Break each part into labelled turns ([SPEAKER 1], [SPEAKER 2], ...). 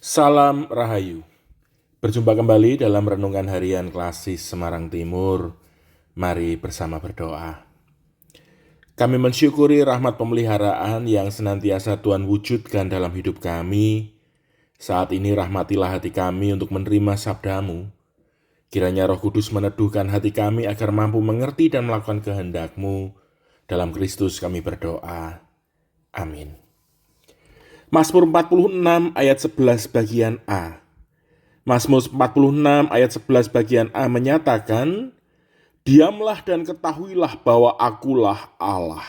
[SPEAKER 1] Salam Rahayu. Berjumpa kembali dalam Renungan Harian Klasis Semarang Timur. Mari bersama berdoa. Kami mensyukuri rahmat pemeliharaan yang senantiasa Tuhan wujudkan dalam hidup kami. Saat ini rahmatilah hati kami untuk menerima sabda-Mu. Kiranya Roh Kudus meneduhkan hati kami agar mampu mengerti dan melakukan kehendak-Mu. Dalam Kristus kami berdoa. Amin. Mazmur 46 ayat 11 bagian A. Mazmur 46 ayat 11 bagian A menyatakan, "Diamlah dan ketahuilah bahwa akulah Allah."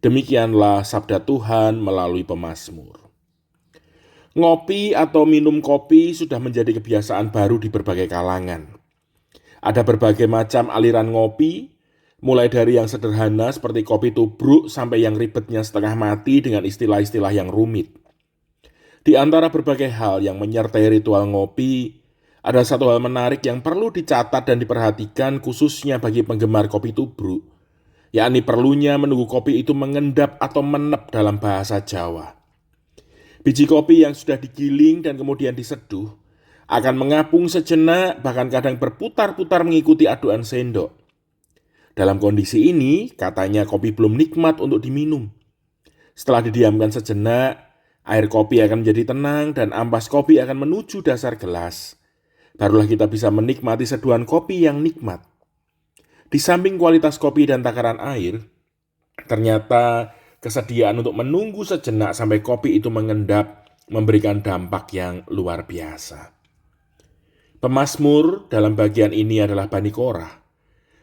[SPEAKER 1] Demikianlah sabda Tuhan melalui pemazmur. Ngopi atau minum kopi sudah menjadi kebiasaan baru di berbagai kalangan. Ada berbagai macam aliran ngopi, mulai dari yang sederhana seperti kopi tubruk sampai yang ribetnya setengah mati dengan istilah-istilah yang rumit. Di antara berbagai hal yang menyertai ritual ngopi, ada satu hal menarik yang perlu dicatat dan diperhatikan khususnya bagi penggemar kopi tubruk, yakni perlunya menunggu kopi itu mengendap atau menep dalam bahasa Jawa. Biji kopi yang sudah digiling dan kemudian diseduh akan mengapung sejenak, bahkan kadang berputar-putar mengikuti aduan sendok. Dalam kondisi ini, katanya kopi belum nikmat untuk diminum. Setelah didiamkan sejenak, air kopi akan menjadi tenang dan ampas kopi akan menuju dasar gelas. Barulah kita bisa menikmati seduhan kopi yang nikmat. Di samping kualitas kopi dan takaran air, ternyata kesediaan untuk menunggu sejenak sampai kopi itu mengendap memberikan dampak yang luar biasa. Pemazmur dalam bagian ini adalah Bani Korah.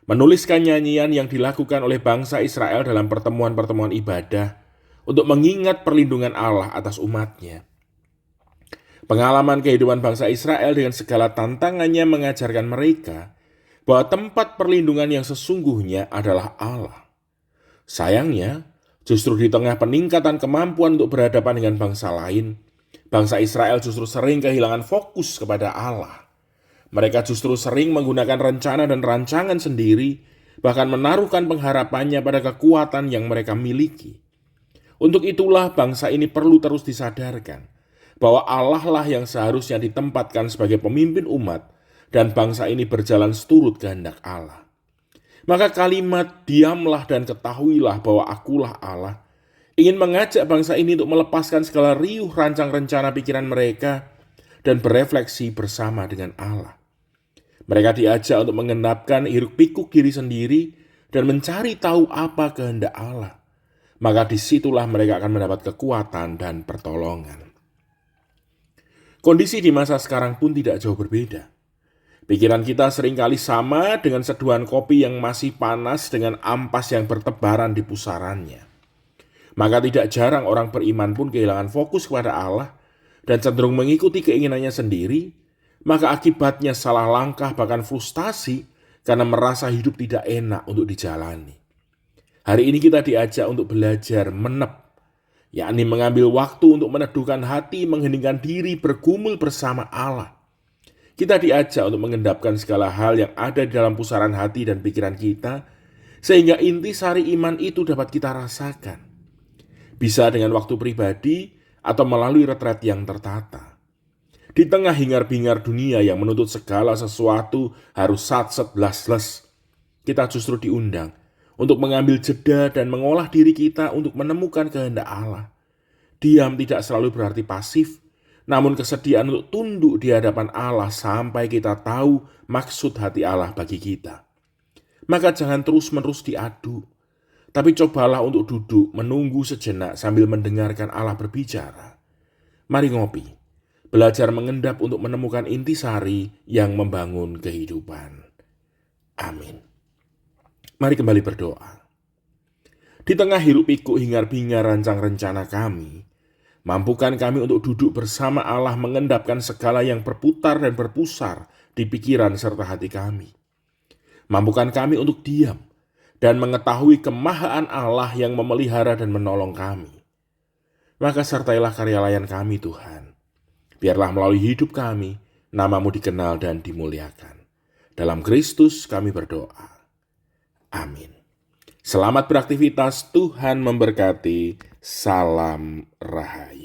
[SPEAKER 1] Menuliskan nyanyian yang dilakukan oleh bangsa Israel dalam pertemuan-pertemuan ibadah untuk mengingat perlindungan Allah atas umatnya. Pengalaman kehidupan bangsa Israel dengan segala tantangannya mengajarkan mereka bahwa tempat perlindungan yang sesungguhnya adalah Allah. Sayangnya, justru di tengah peningkatan kemampuan untuk berhadapan dengan bangsa lain, bangsa Israel justru sering kehilangan fokus kepada Allah. Mereka justru sering menggunakan rencana dan rancangan sendiri, bahkan menaruhkan pengharapannya pada kekuatan yang mereka miliki. Untuk itulah bangsa ini perlu terus disadarkan bahwa Allah lah yang seharusnya ditempatkan sebagai pemimpin umat dan bangsa ini berjalan seturut kehendak Allah. Maka kalimat "diamlah dan ketahuilah bahwa akulah Allah" ingin mengajak bangsa ini untuk melepaskan segala riuh rancang rencana pikiran mereka dan berefleksi bersama dengan Allah. Mereka diajak untuk mengenapkan hiruk-pikuk diri sendiri dan mencari tahu apa kehendak Allah. Maka disitulah mereka akan mendapat kekuatan dan pertolongan. Kondisi di masa sekarang pun tidak jauh berbeda. Pikiran kita seringkali sama dengan seduhan kopi yang masih panas dengan ampas yang bertebaran di pusarannya. Maka tidak jarang orang beriman pun kehilangan fokus kepada Allah dan cenderung mengikuti keinginannya sendiri. Maka akibatnya salah langkah bahkan frustasi karena merasa hidup tidak enak untuk dijalani. Hari ini kita diajak untuk belajar menep, yakni mengambil waktu untuk meneduhkan hati, mengheningkan diri, bergumul bersama Allah. Kita diajak untuk mengendapkan segala hal yang ada di dalam pusaran hati dan pikiran kita, sehingga intisari iman itu dapat kita rasakan. Bisa dengan waktu pribadi atau melalui retret yang tertata. Di tengah hingar-bingar dunia yang menuntut segala sesuatu harus satset las-les, kita justru diundang untuk mengambil jeda dan mengolah diri kita untuk menemukan kehendak Allah. Diam tidak selalu berarti pasif, namun kesediaan untuk tunduk di hadapan Allah sampai kita tahu maksud hati Allah bagi kita. Maka jangan terus-menerus diadu, tapi cobalah untuk duduk menunggu sejenak sambil mendengarkan Allah berbicara. Mari ngopi, belajar mengendap untuk menemukan intisari yang membangun kehidupan. Amin. Mari kembali berdoa. Di tengah hiruk-pikuk hingar-bingar rancang rencana kami, mampukan kami untuk duduk bersama Allah mengendapkan segala yang berputar dan berpusar di pikiran serta hati kami. Mampukan kami untuk diam dan mengetahui kemahaan Allah yang memelihara dan menolong kami. Maka sertailah karya layan kami Tuhan. Biarlah melalui hidup kami, nama-Mu dikenal dan dimuliakan. Dalam Kristus kami berdoa. Amin. Selamat beraktivitas, Tuhan memberkati. Salam Rahayu.